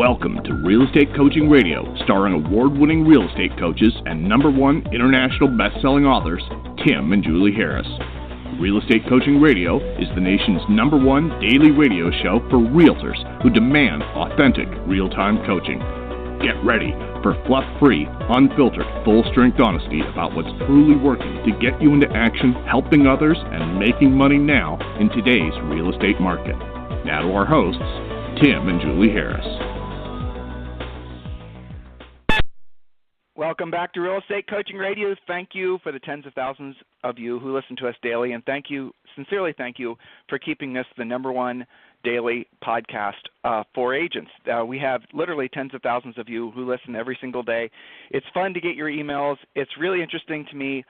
Welcome to Real Estate Coaching Radio, starring award-winning real estate coaches and #1 international best-selling authors, Tim and Julie Harris. Real Estate Coaching Radio is the nation's #1 daily radio show for realtors who demand authentic, real-time coaching. Get ready for fluff-free, unfiltered, full-strength honesty about what's truly working to get you into action, helping others, and making money now in today's real estate market. Now to our hosts, Tim and Julie Harris. Welcome back to Real Estate Coaching Radio. Thank you for the tens of thousands of you who listen to us daily, and sincerely thank you for keeping this the #1 daily podcast for agents. We have literally tens of thousands of you who listen every single day. It's fun to get your emails. It's really interesting to me.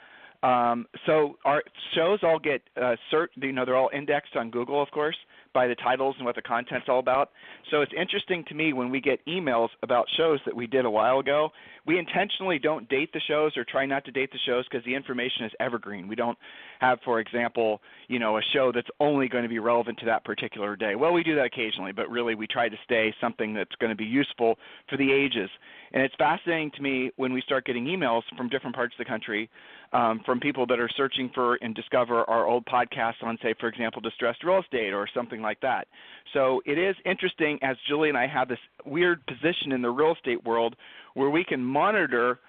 So our shows all get they're all indexed on Google, of course, by the titles and what the content's all about. So it's interesting to me when we get emails about shows that we did a while ago. We intentionally don't date the shows or try not to date the shows because the information is evergreen. We don't have, for example, a show that's only going to be relevant to that particular day. Well, we do that occasionally, but really we try to stay something that's going to be useful for the ages. And it's fascinating to me when we start getting emails from different parts of the country, from people that are searching for and discover our old podcasts on, say, for example, distressed real estate or something like that. So it is interesting, as Julie and I have this weird position in the real estate world where we can monitor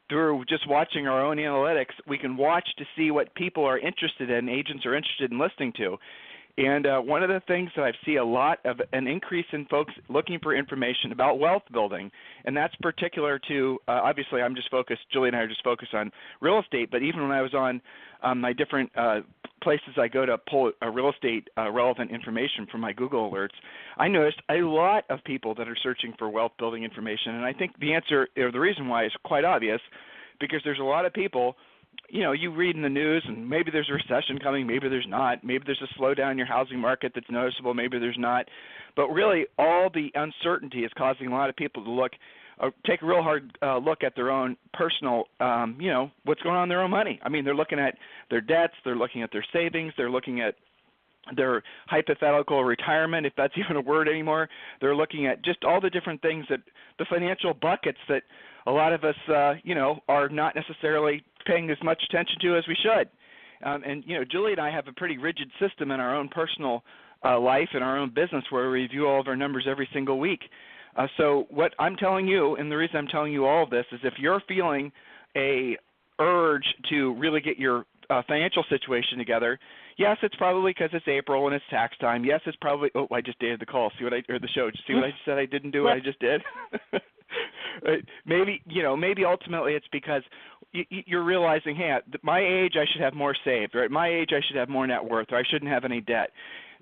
through just watching our own analytics. We can watch to see what people are interested in, agents are interested in listening to. And one of the things that I see a lot of an increase in folks looking for information about wealth building, and that's particular to, obviously Julie and I are just focused on real estate, but even when I was on my different places I go to pull real estate relevant information from my Google alerts, I noticed a lot of people that are searching for wealth building information. And I think the answer, or the reason why, is quite obvious, because there's a lot of people. You read in the news, and maybe there's a recession coming, maybe there's not. Maybe there's a slowdown in your housing market that's noticeable, maybe there's not. But really, all the uncertainty is causing a lot of people to take a real hard look at their own personal, what's going on in their own money. I mean, they're looking at their debts, they're looking at their savings, they're looking at their hypothetical retirement, if that's even a word anymore. They're looking at just all the different things, that the financial buckets that a lot of us, are not necessarily paying as much attention to as we should. And Julie and I have a pretty rigid system in our own personal life and our own business where we review all of our numbers every single week. So what I'm telling you, and the reason I'm telling you all of this, is if you're feeling a urge to really get your financial situation together, yes, it's probably because it's April and it's tax time. Yes, it's probably, I just dated the call. Or the show. See what I said I didn't do what I just did? Maybe ultimately it's because you're realizing, hey, at my age I should have more saved, or at my age I should have more net worth, or I shouldn't have any debt.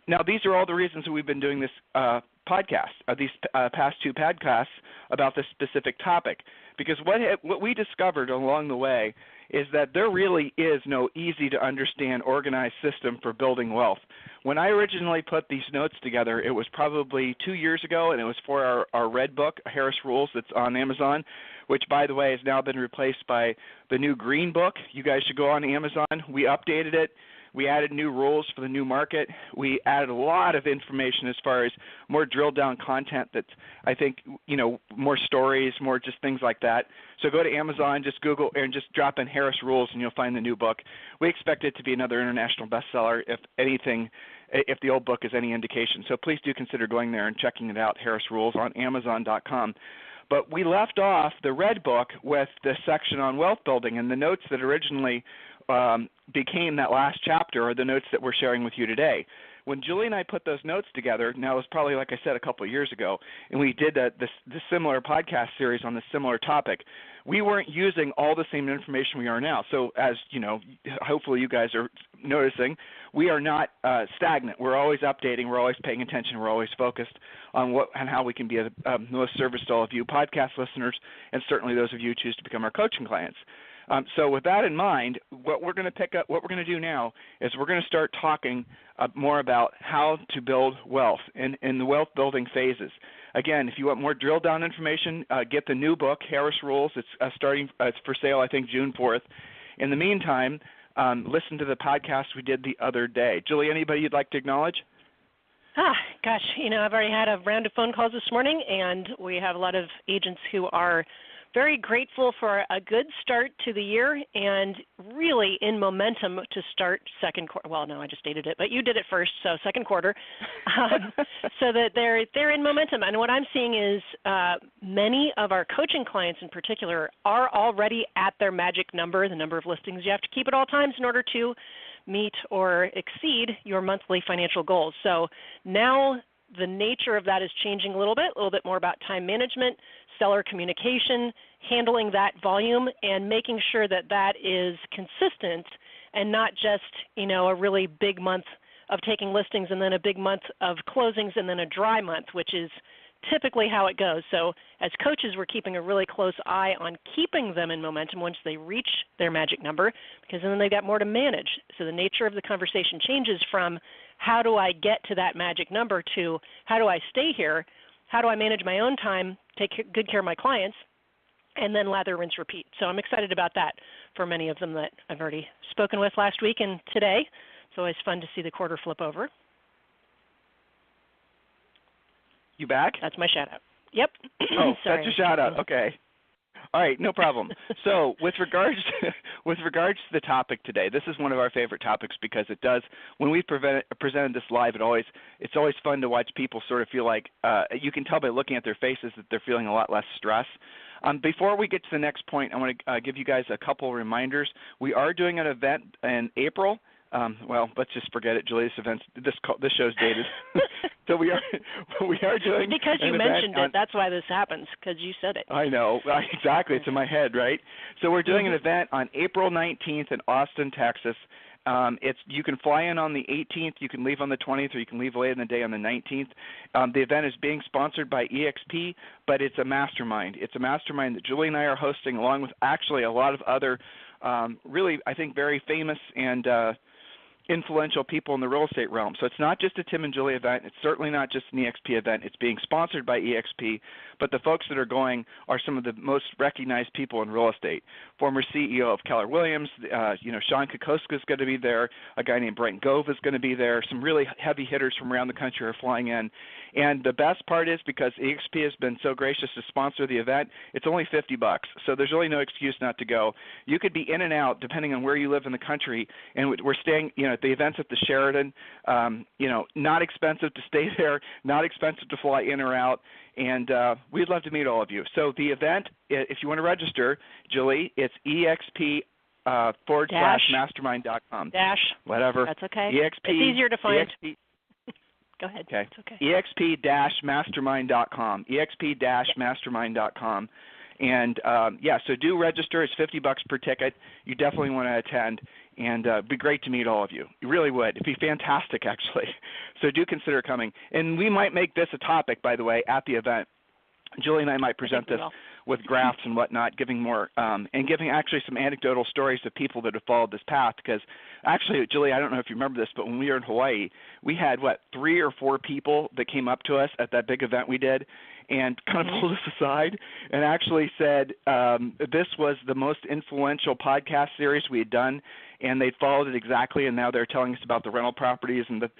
Now, these are all the reasons that we've been doing this podcast, these past 2 podcasts about this specific topic, because what we discovered along the way is that there really is no easy-to-understand, organized system for building wealth. When I originally put these notes together, it was probably 2 years ago, and it was for our red book, Harris Rules, that's on Amazon, which, by the way, has now been replaced by the new green book. You guys should go on Amazon. We updated it. We added new rules for the new market. We added a lot of information as far as more drilled-down content that's, I think, more stories, more just things like that. So go to Amazon, just Google, and just drop in Harris Rules, and you'll find the new book. We expect it to be another international bestseller, if the old book is any indication. So please do consider going there and checking it out, Harris Rules, on Amazon.com. But we left off the red book with the section on wealth building, and the notes that originally became that last chapter are the notes that we're sharing with you today. When Julie and I put those notes together, now it was probably, like I said, a couple of years ago, and we did this similar podcast series on this similar topic, we weren't using all the same information we are now. So as hopefully you guys are noticing, we are not stagnant. We're always updating. We're always paying attention. We're always focused on how we can be of most service to all of you podcast listeners, and certainly those of you who choose to become our coaching clients. So with that in mind, what we're going to do now is we're going to start talking more about how to build wealth in the wealth building phases. Again, if you want more drill down information, get the new book, Harris Rules. It's it's for sale, I think, June 4th. In the meantime, listen to the podcast we did the other day. Julie, anybody you'd like to acknowledge? Gosh, I've already had a round of phone calls this morning, and we have a lot of agents who are very grateful for a good start to the year and really in momentum to start second quarter. Well, no, I just stated it, but you did it first, so second quarter. So that they're in momentum. And what I'm seeing is many of our coaching clients in particular are already at their magic number, the number of listings you have to keep at all times in order to meet or exceed your monthly financial goals. So now the nature of that is changing a little bit more about time management, seller communication, handling that volume, and making sure that that is consistent and not just, a really big month of taking listings and then a big month of closings and then a dry month, which is typically how it goes. So as coaches, we're keeping a really close eye on keeping them in momentum once they reach their magic number, because then they've got more to manage. So the nature of the conversation changes from how do I get to that magic number to how do I stay here, how do I manage my own time, take good care of my clients, and then lather, rinse, repeat. So I'm excited about that for many of them that I've already spoken with last week and today. It's always fun to see the quarter flip over. You back? That's my shout out. Yep. Oh, Sorry, that's your shout out. Okay. All right, no problem. So with regards to the topic today, this is one of our favorite topics because it does, when we presented this live, it's always fun to watch people sort of feel like, you can tell by looking at their faces that they're feeling a lot less stress. Before we get to the next point, I want to give you guys a couple reminders. We are doing an event in April. Well, let's just forget it, Julie. This show's dated. So we are doing because you mentioned it. That's why this happens, because you said it. I know exactly. It's in my head, right? So we're doing an event on April 19th in Austin, Texas. You can fly in on the 18th, you can leave on the 20th, or you can leave late in the day on the 19th. The event is being sponsored by EXP, but it's a mastermind. It's a mastermind that Julie and I are hosting, along with actually a lot of other really, I think, very famous and influential people in the real estate realm. So it's not just a Tim and Julie event. It's certainly not just an EXP event. It's being sponsored by EXP, but the folks that are going are some of the most recognized people in real estate. Former CEO of Keller Williams, Sean Kokoska is going to be there. A guy named Brent Gove is going to be there. Some really heavy hitters from around the country are flying in. And the best part is, because EXP has been so gracious to sponsor the event, it's only $50. So there's really no excuse not to go. You could be in and out depending on where you live in the country, and we're staying, the event's at the Sheraton. Not expensive to stay there, not expensive to fly in or out, and we'd love to meet all of you. So the event, if you want to register, Julie, it's exp/mastermind.com. Whatever. That's okay. EXP. It's easier to find. EXP. Go ahead. Okay. It's okay. exp-mastermind.com. exp-mastermind.com. And, so do register. It's $50 per ticket. You definitely want to attend, and it'd be great to meet all of you. You really would. It'd be fantastic, actually. So do consider coming. And we might make this a topic, by the way, at the event. Julie and I might present this with graphs and whatnot, giving more and giving actually some anecdotal stories of people that have followed this path. Because actually, Julie, I don't know if you remember this, but when we were in Hawaii, we had, 3 or 4 people that came up to us at that big event we did and kind of pulled us aside and actually said this was the most influential podcast series we had done, and they followed it exactly, and now they're telling us about the rental properties and the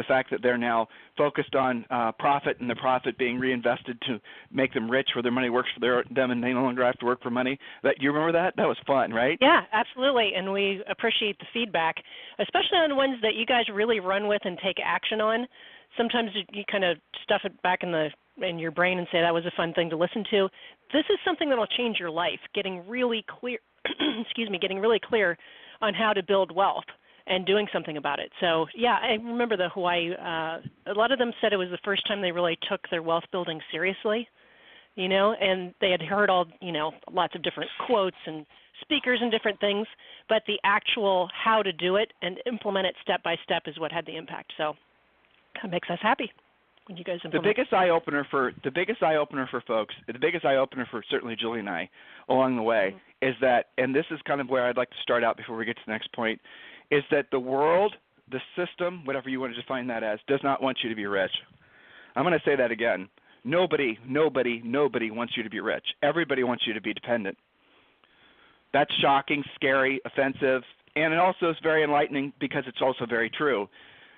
fact that they're now focused on profit and the profit being reinvested to make them rich, where their money works for them and they no longer have to work for money. You remember that? That was fun, right? Yeah, absolutely, and we appreciate the feedback, especially on ones that you guys really run with and take action on. Sometimes you kind of stuff it back in your brain and say that was a fun thing to listen to. This is something that will change your life, getting really clear getting really clear on how to build wealth and doing something about it. So, yeah, I remember the Hawaii, a lot of them said it was the first time they really took their wealth building seriously, and they had heard lots of different quotes and speakers and different things, but the actual how to do it and implement it step by step is what had the impact. So that makes us happy when you guys implement. The biggest eye opener for folks, the biggest eye opener for certainly Julie and I along the way is that, and this is kind of where I'd like to start out before we get to the next point, is that the world, the system, whatever you want to define that as, does not want you to be rich. I'm going to say that again. Nobody wants you to be rich. Everybody wants you to be dependent. That's shocking, scary, offensive, and it also is very enlightening because it's also very true.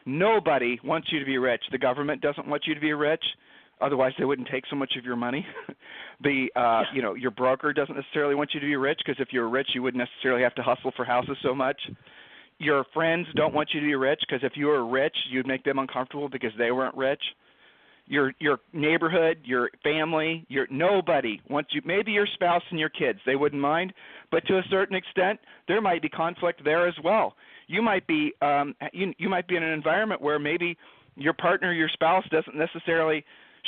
Nobody wants you to be rich. The government doesn't want you to be rich. Otherwise, they wouldn't take so much of your money. Your broker doesn't necessarily want you to be rich, because if you were rich, you wouldn't necessarily have to hustle for houses so much. Your friends don't want you to be rich, because if you were rich, you'd make them uncomfortable because they weren't rich. Your neighborhood, your family, nobody wants you. Maybe your spouse and your kids, they wouldn't mind, but to a certain extent, there might be conflict there as well. You might be you might be in an environment where maybe your partner, your spouse, doesn't necessarily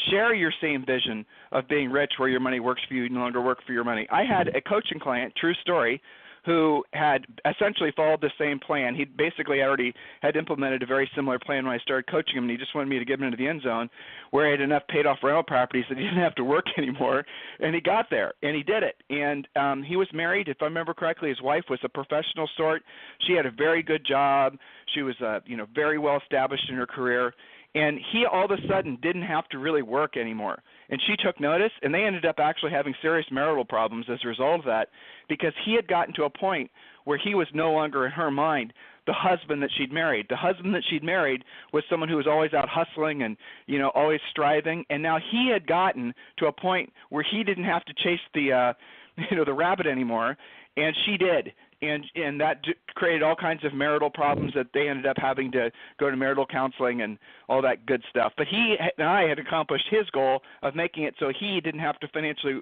share your same vision of being rich, where your money works for you, no longer work for your money. I had a coaching client, true story, who had essentially followed the same plan. He basically already had implemented a very similar plan when I started coaching him, and he just wanted me to get him into the end zone where he had enough paid-off rental properties that he didn't have to work anymore, and he got there, and he did it. And he was married. If I remember correctly, his wife was a professional sort. She had a very good job. She was very well established in her career. And he all of a sudden didn't have to really work anymore. And she took notice, and they ended up actually having serious marital problems as a result of that, because he had gotten to a point where he was no longer in her mind the husband that she'd married. The husband that she'd married was someone who was always out hustling and, always striving. And now he had gotten to a point where he didn't have to chase the rabbit anymore, and she did. And that created all kinds of marital problems that they ended up having to go to marital counseling and all that good stuff. But he and I had accomplished his goal of making it so he didn't have to financially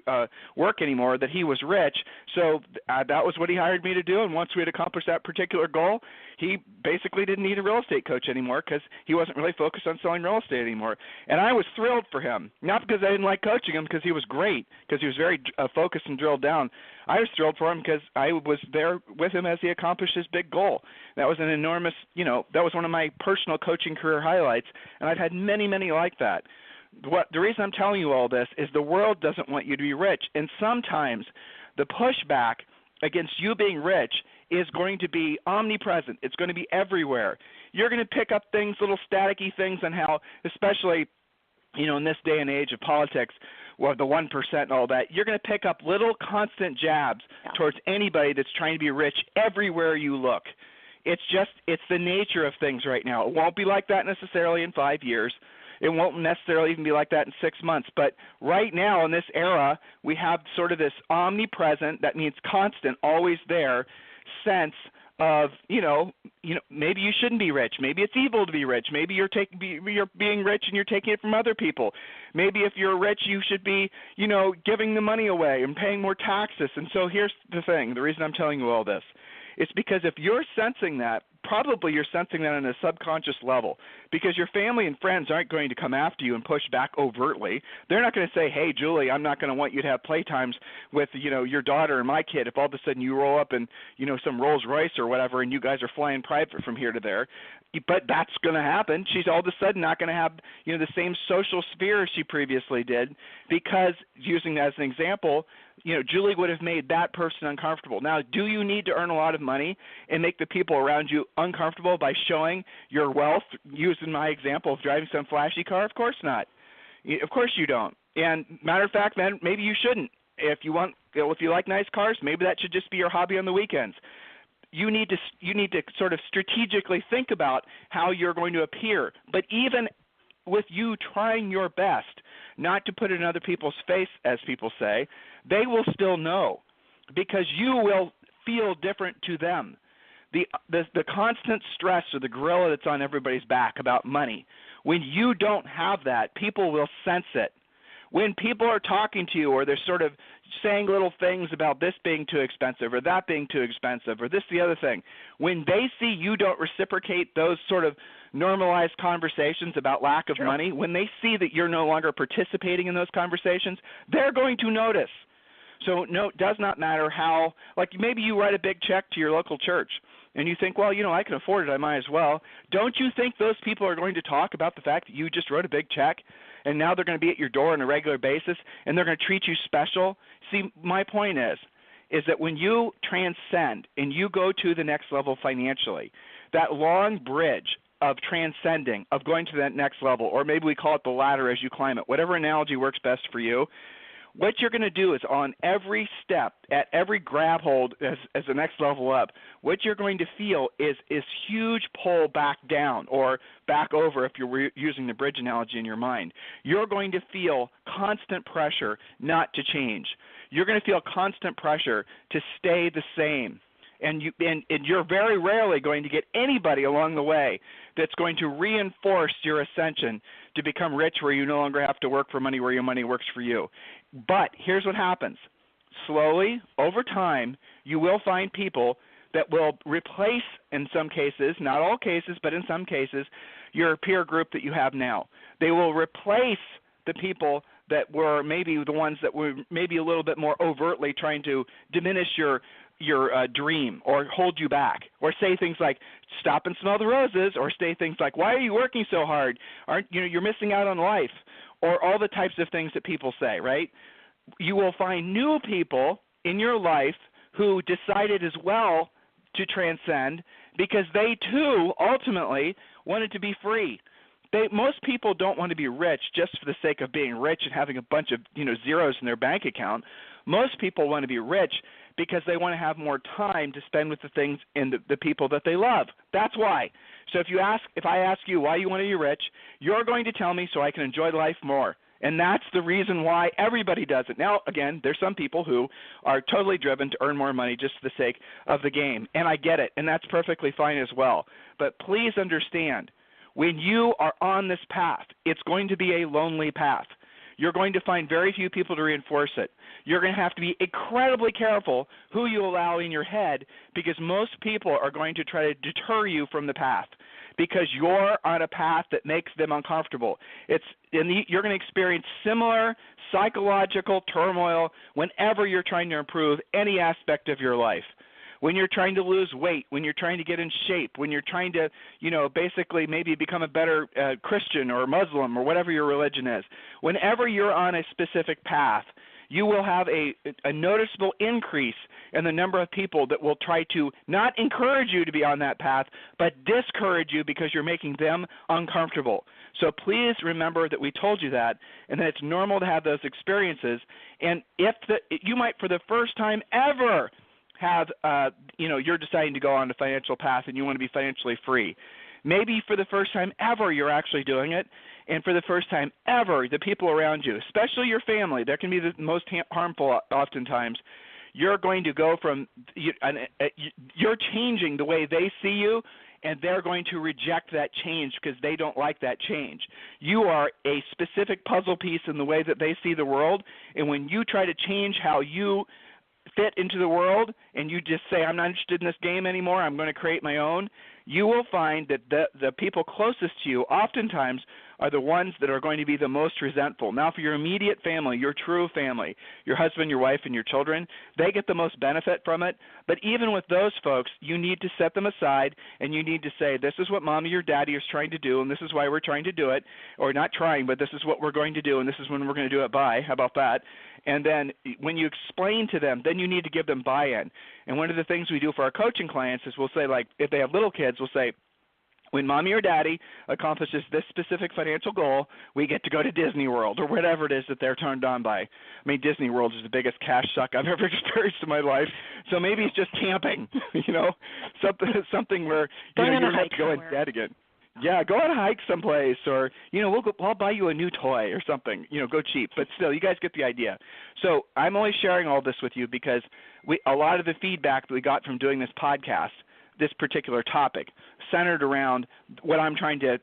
work anymore, that he was rich. So that was what he hired me to do. And once we had accomplished that particular goal, he basically didn't need a real estate coach anymore, because he wasn't really focused on selling real estate anymore. And I was thrilled for him, not because I didn't like coaching him, because he was great, because he was very focused and drilled down. I was thrilled for him because I was there with him as he accomplished his big goal. That was an enormous, that was one of my personal coaching career highlights, and I've had many, many like that. The reason I'm telling you all this is the world doesn't want you to be rich, and sometimes the pushback against you being rich is going to be omnipresent. It's going to be everywhere. You're going to pick up things, little staticky things, on how, especially, in this day and age of politics, well, the 1% and all that, you're going to pick up little constant jabs towards anybody that's trying to be rich everywhere you look. It's the nature of things right now. It won't be like that necessarily in 5 years. It won't necessarily even be like that in 6 months. But right now in this era, we have sort of this omnipresent, that means constant, always there, sense of, maybe you shouldn't be rich. Maybe it's evil to be rich. Maybe you're being rich and you're taking it from other people. Maybe if you're rich, you should be, giving the money away and paying more taxes. And so here's the thing. The reason I'm telling you all this, it's because if you're sensing that, probably you're sensing that on a subconscious level, because your family and friends aren't going to come after you and push back overtly. They're not going to say, hey, Julie, I'm not going to want you to have playtimes with, your daughter and my kid if all of a sudden you roll up in, some Rolls Royce or whatever and you guys are flying private from here to there. But that's going to happen. She's all of a sudden not going to have, the same social sphere as she previously did, because, using as an example, Julie would have made that person uncomfortable. Now, do you need to earn a lot of money and make the people around you uncomfortable by showing your wealth, using my example of driving some flashy car? Of course not. Of course you don't. And matter of fact, man, maybe you shouldn't. If you like nice cars, maybe that should just be your hobby on the weekends. You need to sort of strategically think about how you're going to appear. But even with you trying your best not to put it in other people's face, as people say, they will still know, because you will feel different to them. The constant stress or the gorilla that's on everybody's back about money, when you don't have that, people will sense it. When people are talking to you, or they're sort of saying little things about this being too expensive or that being too expensive or this the other thing, when they see you don't reciprocate those sort of normalized conversations about lack of money, when they see that you're no longer participating in those conversations, they're going to notice. So no, it does not matter how, like maybe you write a big check to your local church and you think, well, I can afford it, I might as well. Don't you think those people are going to talk about the fact that you just wrote a big check and now they're going to be at your door on a regular basis and they're going to treat you special? See, my point is that when you transcend and you go to the next level financially, that long bridge of transcending, of going to that next level, or maybe we call it the ladder as you climb it, whatever analogy works best for you, what you're going to do is on every step, at every grab hold as the next level up, what you're going to feel is huge pull back down or back over if you're using the bridge analogy in your mind. You're going to feel constant pressure not to change. You're going to feel constant pressure to stay the same. And you're very rarely going to get anybody along the way that's going to reinforce your ascension to become rich where you no longer have to work for money, where your money works for you. But here's what happens. Slowly, over time, you will find people that will replace, in some cases, not all cases, but in some cases, your peer group that you have now. They will replace the people that were maybe the ones that were maybe a little bit more overtly trying to diminish your dream or hold you back or say things like stop and smell the roses or say things like why are you working so hard? You're missing out on life, or all the types of things that people say, right? You will find new people in your life who decided as well to transcend because they too ultimately wanted to be free. Most people don't want to be rich just for the sake of being rich and having a bunch of zeros in their bank account. Most people want to be rich because they want to have more time to spend with the things and the people that they love. That's why. So if I ask you why you want to be rich, you're going to tell me so I can enjoy life more. And that's the reason why everybody does it. Now, again, there's some people who are totally driven to earn more money just for the sake of the game. And I get it, and that's perfectly fine as well. But please understand, when you are on this path, it's going to be a lonely path. You're going to find very few people to reinforce it. You're going to have to be incredibly careful who you allow in your head because most people are going to try to deter you from the path because you're on a path that makes them uncomfortable. You're going to experience similar psychological turmoil whenever you're trying to improve any aspect of your life. When you're trying to lose weight, when you're trying to get in shape, when you're trying to, basically maybe become a better Christian or Muslim or whatever your religion is, whenever you're on a specific path, you will have a noticeable increase in the number of people that will try to not encourage you to be on that path, but discourage you because you're making them uncomfortable. So please remember that we told you that, and that it's normal to have those experiences. And you might, for the first time ever, have you're deciding to go on the financial path and you want to be financially free. Maybe for the first time ever you're actually doing it, and for the first time ever the people around you, especially your family, that can be the most harmful oftentimes. You're going to go from you're changing the way they see you, and they're going to reject that change because they don't like that change. You are a specific puzzle piece in the way that they see the world, and when you try to change how you fit into the world and you just say, I'm not interested in this game anymore, I'm going to create my own, you will find that the people closest to you oftentimes are the ones that are going to be the most resentful. Now, for your immediate family, your true family, your husband, your wife, and your children, they get the most benefit from it. But even with those folks, you need to set them aside and you need to say, this is what mommy or daddy is trying to do, and this is why we're trying to do it, or not trying, but this is what we're going to do, and this is when we're going to do it by. How about that? And then when you explain to them, then you need to give them buy-in. And one of the things we do for our coaching clients is we'll say, like, if they have little kids, we'll say, when mommy or daddy accomplishes this specific financial goal, we get to go to Disney World or whatever it is that they're turned on by. I mean, Disney World is the biggest cash suck I've ever experienced in my life. So maybe it's just camping, something where you don't have to go in debt again. Yeah, go on a hike someplace, or I'll buy you a new toy or something. Go cheap, but still, you guys get the idea. So I'm only sharing all this with you because a lot of the feedback that we got from doing this podcast, this particular topic, centered around what I'm trying to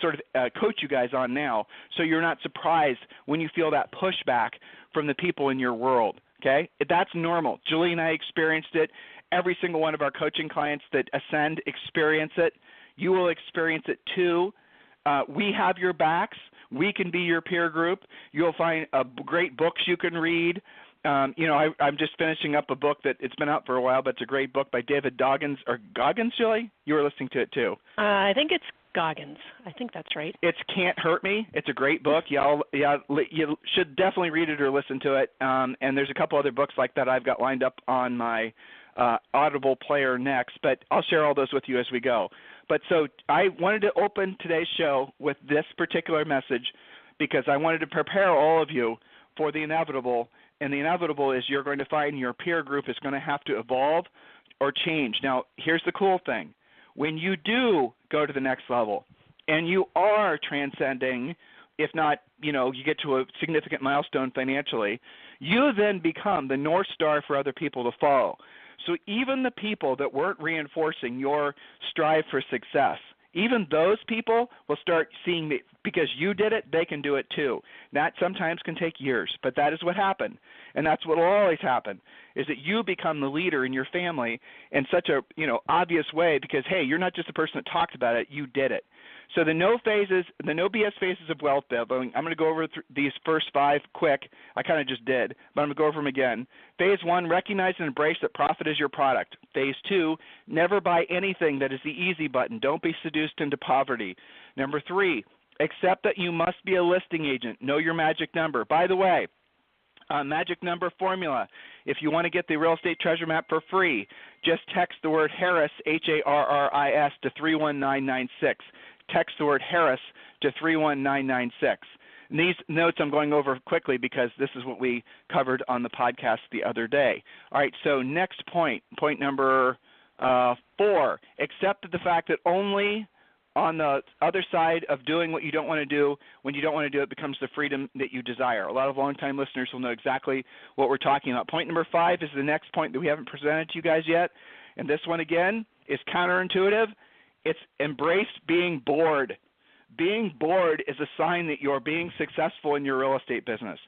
sort of coach you guys on now, so you're not surprised when you feel that pushback from the people in your world. Okay, that's normal. Julie and I experienced it. Every single one of our coaching clients that ascend experience it. You will experience it too. We have your backs. We can be your peer group. You'll find great books you can read. I'm just finishing up a book that it's been out for a while, but it's a great book by David Goggins, Julie? You were listening to it too. I think it's Goggins. I think that's right. It's Can't Hurt Me. It's a great book. You should definitely read it or listen to it. And there's a couple other books like that I've got lined up on my Audible player next, but I'll share all those with you as we go. But so I wanted to open today's show with this particular message because I wanted to prepare all of you for the inevitable and the inevitable is you're going to find your peer group is going to have to evolve or change. Now, here's the cool thing. When you do go to the next level and you are transcending, if not, you get to a significant milestone financially, you then become the North Star for other people to follow. So even the people that weren't reinforcing your strive for success, even those people will start seeing me because you did it, they can do it too. That sometimes can take years, but that is what happened. And that's what will always happen, is that you become the leader in your family in such a obvious way because, hey, you're not just a person that talks about it, you did it. So the no BS phases of wealth building, I'm going to go over these first 5 quick. I kind of just did, but I'm going to go over them again. Phase 1, recognize and embrace that profit is your product. Phase 2, never buy anything that is the easy button. Don't be seduced into poverty. Number 3, accept that you must be a listing agent. Know your magic number. By the way, magic number formula. If you want to get the real estate treasure map for free, just text the word Harris, Harris, to 31996. Text the word Harris to 31996. And these notes I'm going over quickly because this is what we covered on the podcast the other day. All right, so next point number 4, accept the fact that only on the other side of doing what you don't want to do, when you don't want to do it, becomes the freedom that you desire. A lot of longtime listeners will know exactly what we're talking about. Point number 5 is the next point that we haven't presented to you guys yet, and this one, again, is counterintuitive. It's embrace being bored. Being bored is a sign that you're being successful in your real estate business.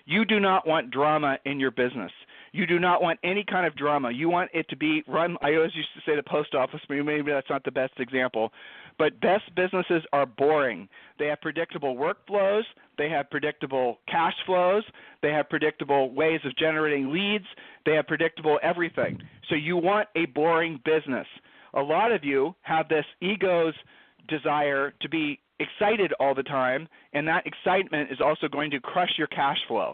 You do not want drama in your business. You do not want any kind of drama. You want it to be run. I always used to say the post office, but maybe that's not the best example. But best businesses are boring. They have predictable workflows. They have predictable cash flows. They have predictable ways of generating leads. They have predictable everything. So you want a boring business. A lot of you have this ego's desire to be excited all the time, and that excitement is also going to crush your cash flow.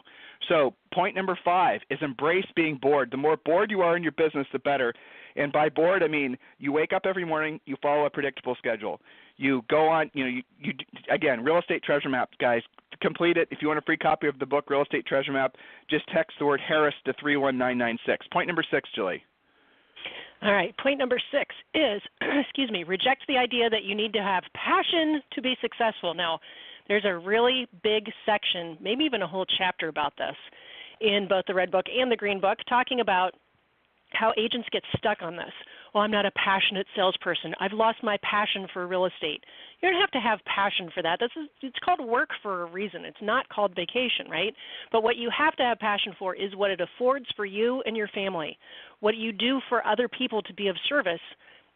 So point number 5 is embrace being bored. The more bored you are in your business, the better. And by bored, I mean you wake up every morning, you follow a predictable schedule. You go on, you again, Real Estate Treasure Map, guys, complete it. If you want a free copy of the book, Real Estate Treasure Map, just text the word Harris to 31996. Point number 6, Julie. All right. Point number 6 is, reject the idea that you need to have passion to be successful. Now, there's a really big section, maybe even a whole chapter about this in both the Red Book and the Green Book, talking about how agents get stuck on this. Well, I'm not a passionate salesperson. I've lost my passion for real estate. You don't have to have passion for that. It's called work for a reason. It's not called vacation, right? But what you have to have passion for is what it affords for you and your family. What you do for other people to be of service,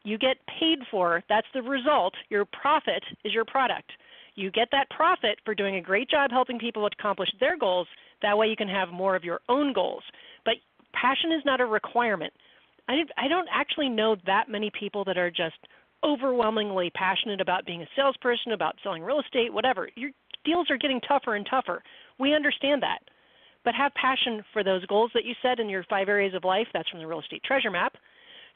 you get paid for. That's the result. Your profit is your product. You get that profit for doing a great job helping people accomplish their goals. That way you can have more of your own goals. But passion is not a requirement. I don't actually know that many people that are just overwhelmingly passionate about being a salesperson, about selling real estate, whatever. Your deals are getting tougher and tougher. We understand that. But have passion for those goals that you set in your 5 areas of life. That's from the Real Estate Treasure Map.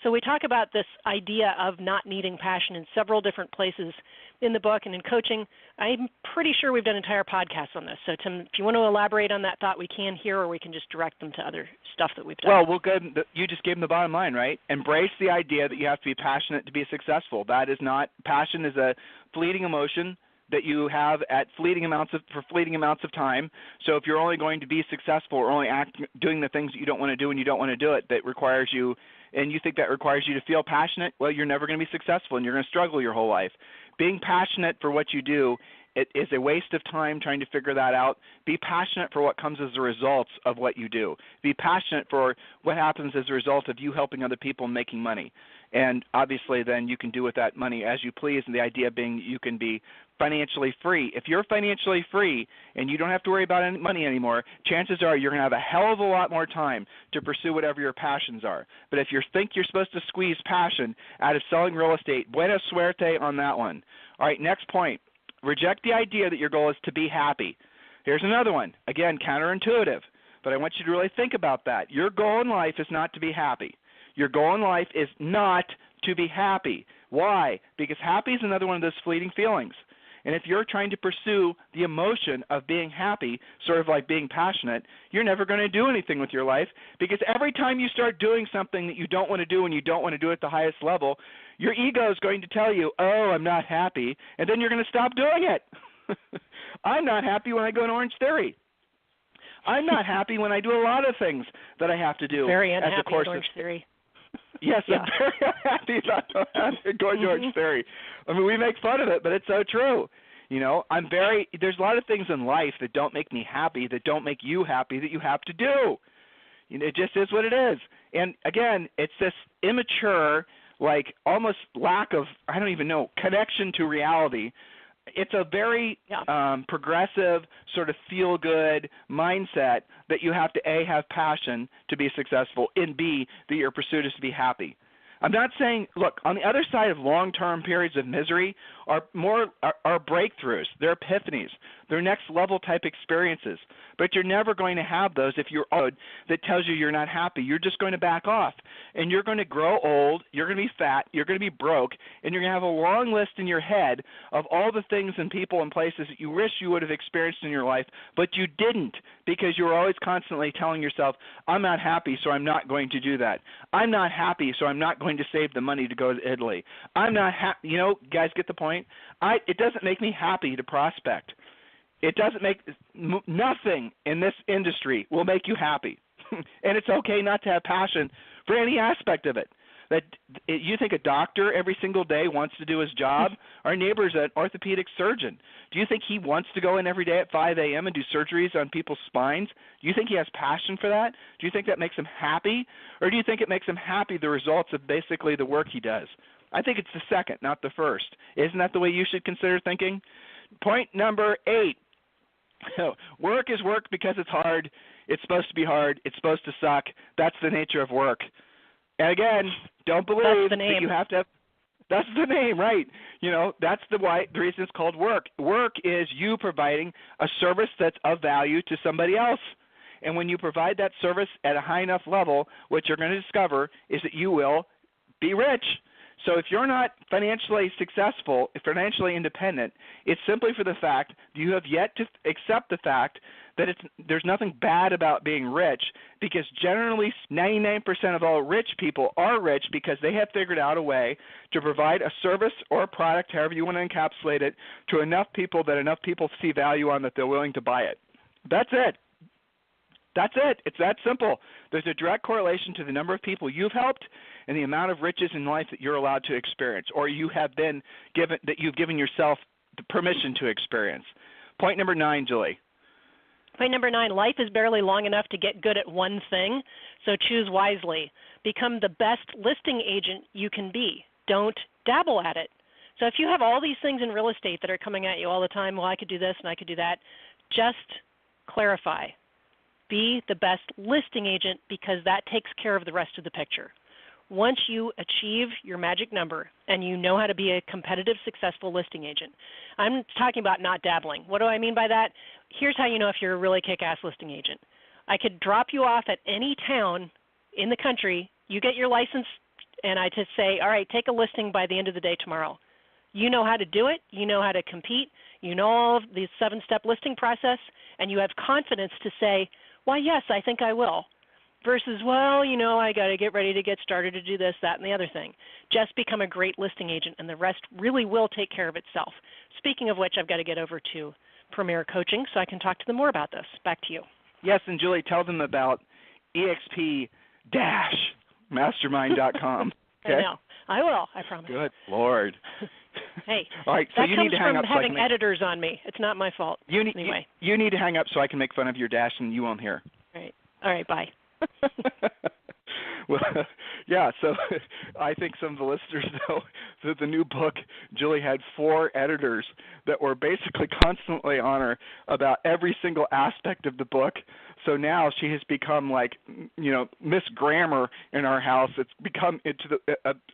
So we talk about this idea of not needing passion in several different places in the book and in coaching. I'm pretty sure we've done entire podcasts on this. So, Tim, if you want to elaborate on that thought, we can here, or we can just direct them to other stuff that we've done. Well, you just gave them the bottom line, right? Embrace the idea that you have to be passionate to be successful. That is not – passion is a fleeting emotion that you have at fleeting amounts of time. So if you're only going to be successful or only doing the things that you don't want to do and you don't want to do it, that requires you – and you think that requires you to feel passionate, well, you're never going to be successful and you're going to struggle your whole life. Being passionate for what you do, it is a waste of time trying to figure that out. Be passionate for what comes as a result of what you do. Be passionate for what happens as a result of you helping other people and making money. And obviously then you can do with that money as you please, and the idea being you can be financially free. If you're financially free and you don't have to worry about any money anymore, chances are you're going to have a hell of a lot more time to pursue whatever your passions are. But if you think you're supposed to squeeze passion out of selling real estate, buena suerte on that one. All right, next point. Reject the idea that your goal is to be happy. Here's another one. Again, counterintuitive, but I want you to really think about that. Your goal in life is not to be happy. Your goal in life is not to be happy. Why? Because happy is another one of those fleeting feelings. And if you're trying to pursue the emotion of being happy, sort of like being passionate, you're never going to do anything with your life, because every time you start doing something that you don't want to do and you don't want to do at the highest level, your ego is going to tell you, oh, I'm not happy, and then you're going to stop doing it. I'm not happy when I go to Orange Theory. I'm not happy when I do a lot of things that I have to do. Very unhappy as a course at Orange Theory. Yes, Yeah. I'm very unhappy about going to Orange Theory. I mean, we make fun of it, but it's so true. You know, there's a lot of things in life that don't make me happy, that don't make you happy, that you have to do. You know, it just is what it is. And again, it's this immature, like almost lack of, I don't even know, connection to reality. It's a very progressive, sort of feel-good mindset that you have to, A, have passion to be successful, and B, that your pursuit is to be happy. I'm not saying, look, on the other side of long-term periods of misery are breakthroughs, they're epiphanies, they're next-level type experiences. But you're never going to have those if you're old that tells you you're not happy. You're just going to back off, and you're going to grow old, you're going to be fat, you're going to be broke, and you're going to have a long list in your head of all the things and people and places that you wish you would have experienced in your life, but you didn't, because you were always constantly telling yourself, I'm not happy, so I'm not going to do that. I'm not happy, so I'm not going to save the money to go to Italy. I'm not happy. You know, guys get the point? It doesn't make me happy to prospect. It doesn't make – nothing in this industry will make you happy. And it's okay not to have passion for any aspect of it. You think a doctor every single day wants to do his job? Our neighbor's an orthopedic surgeon. Do you think he wants to go in every day at 5 a.m. and do surgeries on people's spines? Do you think he has passion for that? Do you think that makes him happy? Or do you think it makes him happy the results of basically the work he does? I think it's the second, not the first. Isn't that the way you should consider thinking? Point number 8. Work is work because it's hard. It's supposed to be hard. It's supposed to suck. That's the nature of work. And again, don't believe that you have to have – that's the name, right? You know, that's the reason it's called work. Work is you providing a service that's of value to somebody else. And when you provide that service at a high enough level, what you're going to discover is that you will be rich. So if you're not financially successful, financially independent, it's simply for the fact that you have yet to accept the fact that there's nothing bad about being rich, because generally 99% of all rich people are rich because they have figured out a way to provide a service or a product, however you want to encapsulate it, to enough people that enough people see value on that they're willing to buy it. That's it. That's it. It's that simple. There's a direct correlation to the number of people you've helped and the amount of riches in life that you're allowed to experience, or you have been given, that you've given yourself the permission to experience. Point number 9, Julie. Point number 9, life is barely long enough to get good at one thing, so choose wisely. Become the best listing agent you can be. Don't dabble at it. So if you have all these things in real estate that are coming at you all the time, well, I could do this and I could do that, just clarify. Be the best listing agent, because that takes care of the rest of the picture. Once you achieve your magic number and you know how to be a competitive, successful listing agent, I'm talking about not dabbling. What do I mean by that? Here's how you know if you're a really kick-ass listing agent. I could drop you off at any town in the country, you get your license, and I just say, all right, take a listing by the end of the day tomorrow. You know how to do it, you know how to compete, you know all of the 7-step listing process, and you have confidence to say, why, yes, I think I will. Versus, well, you know, I got to get ready to get started to do this, that, and the other thing. Just become a great listing agent, and the rest really will take care of itself. Speaking of which, I've got to get over to Premier Coaching so I can talk to them more about this. Back to you. Yes, and Julie, tell them about exp-mastermind.com. Okay? I know. I will, I promise. Good Lord. Hey, all right, so that you comes need to hang from up having so editors on me. It's not my fault. You need to hang up so I can make fun of your dash and you won't hear. All right, bye. Well, yeah, so I think some of the listeners know that the new book, Julie had 4 editors that were basically constantly on her about every single aspect of the book. So now she has become like, you know, Miss Grammar in our house. It's become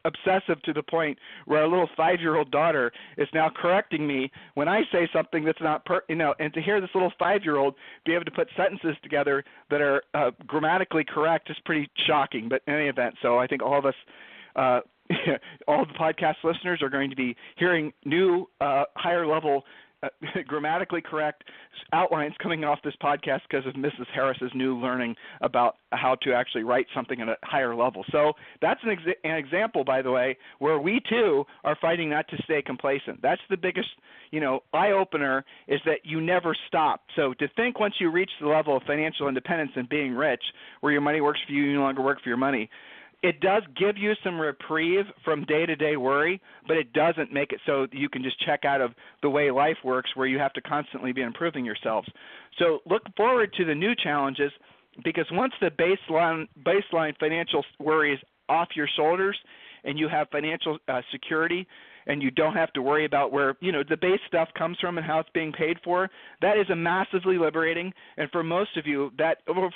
obsessive to the point where our little 5-year-old daughter is now correcting me when I say something that's not, and to hear this little 5-year-old be able to put sentences together that are grammatically correct is pretty shocking. But in any event, so I think all of us all the podcast listeners are going to be hearing new, higher level, grammatically correct outlines coming off this podcast because of Mrs. Harris's new learning about how to actually write something at a higher level. So that's an example, by the way, where we too are fighting not to stay complacent. That's the biggest, eye-opener, is that you never stop. So to think once you reach the level of financial independence and being rich, where your money works for you, you no longer work for your money, it does give you some reprieve from day-to-day worry, but it doesn't make it so you can just check out of the way life works, where you have to constantly be improving yourselves. So look forward to the new challenges, because once the baseline financial worry is off your shoulders and you have financial security, and you don't have to worry about where, the base stuff comes from and how it's being paid for, that is a massively liberating. And for most of you,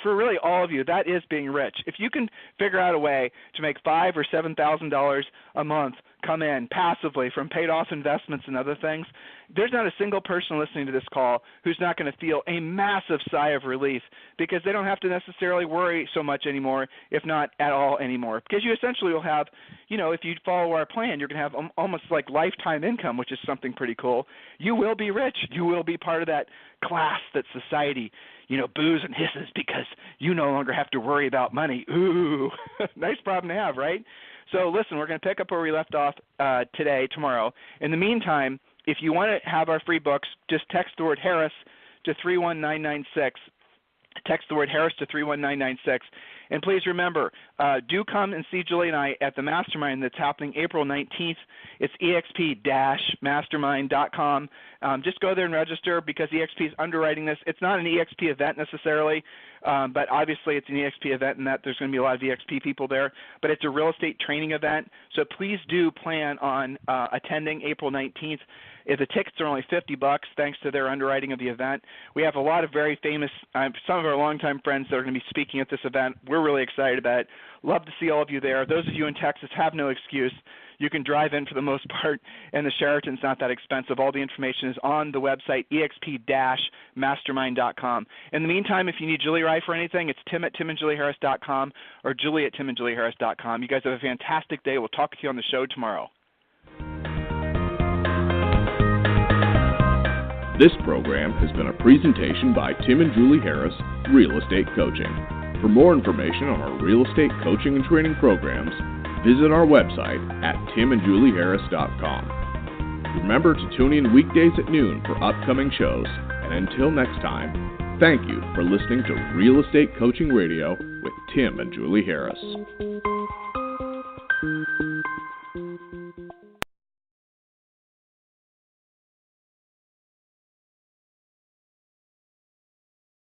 for really all of you, that is being rich. If you can figure out a way to make $5,000 or $7,000 a month come in passively from paid off investments and other things, there's not a single person listening to this call who's not going to feel a massive sigh of relief, because they don't have to necessarily worry so much anymore, if not at all anymore. Because you essentially will have, if you follow our plan, you're going to have almost like lifetime income, which is something pretty cool. You will be rich. You will be part of that class that society, boos and hisses because you no longer have to worry about money. Ooh, nice problem to have, right? So listen, we're going to pick up where we left off tomorrow. In the meantime, if you want to have our free books, just text the word Harris to 31996. Text the word Harris to 31996. And please remember, do come and see Julie and I at the Mastermind that's happening April 19th. It's exp-mastermind.com. Just go there and register, because EXP is underwriting this. It's not an EXP event necessarily, but obviously it's an EXP event, and that there's going to be a lot of EXP people there. But it's a real estate training event, so please do plan on attending April 19th. The tickets are only $50 thanks to their underwriting of the event. We have a lot of very famous, some of our longtime friends that are going to be speaking at this event. We're really excited about it. Love to see all of you there. Those of you in Texas have no excuse. You can drive in for the most part, and the Sheraton's not that expensive. All the information is on the website, exp-mastermind.com. In the meantime, if you need Julie Rye for anything, it's tim@timandjulieharris.com or julie@timandjulieharris.com. You guys have a fantastic day. We'll talk to you on the show tomorrow. This program has been a presentation by Tim and Julie Harris, Real Estate Coaching. For more information on our real estate coaching and training programs, visit our website at timandjulieharris.com. Remember to tune in weekdays at noon for upcoming shows. And until next time, thank you for listening to Real Estate Coaching Radio with Tim and Julie Harris.